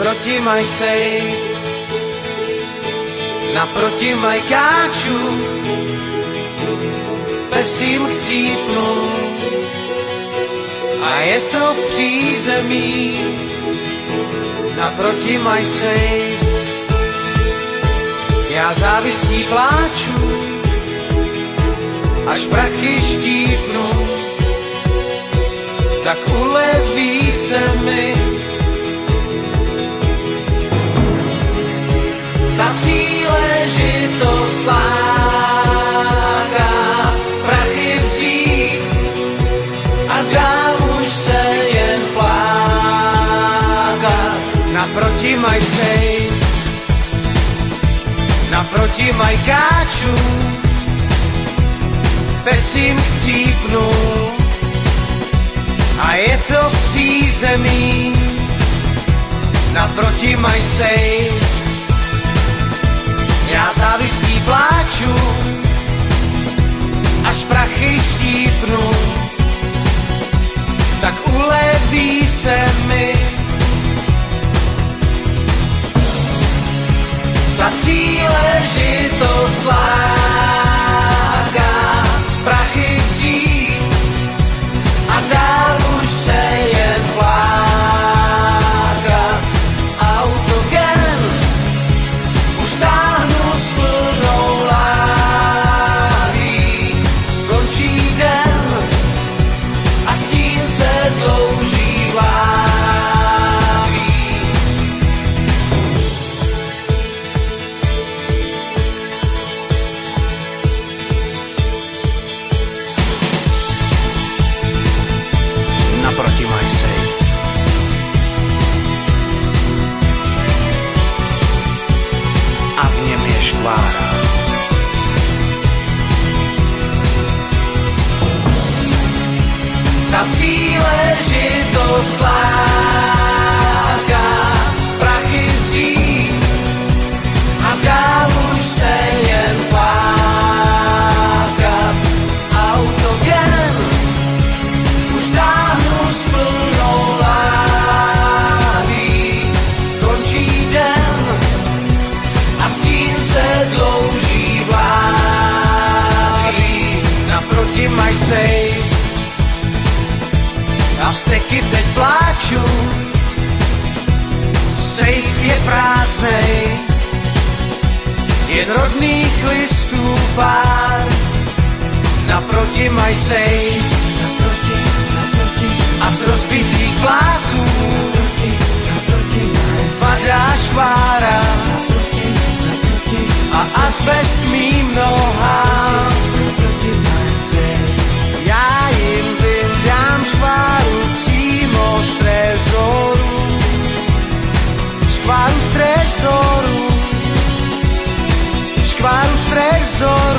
naproti maj safe, naproti majkáču, pesím chcípnu a je to v přízemí, naproti maj safe. Já závistí pláču, až prachy štípnu, tak uleví se mi. Ta příležitost láká prachy vzít a dál už se jen flákat. Naproti maj safe, naproti majkáču, pesím chcípnu a je to v přízemí, naproti maj safe. Já závistí pláču, až prachy štípnu, tak uleví se mi. Ta příležitost láká prachy vzít a dál už se jen flákat. Autogen už táhnu s plnou láhví, končí den a stín se dlouží vláví. Naproti maj safe, a v něm je škvára. Ta příležitost láká prachy vzít a dál už se jen flákat. Autogen už táhnu s plnou láhví, končí den a stín se dlouží vláví. Naproti maj safe, a vzteky teď pláču, safe je prázdnej, jen rodných listů pár. Naproti maj safe, a z rozbitých plátů padá škvára a azbest mým nohám. Já jim vyndám škváru přímo z trezoru, škváru z trezoru, škváru z trezoru.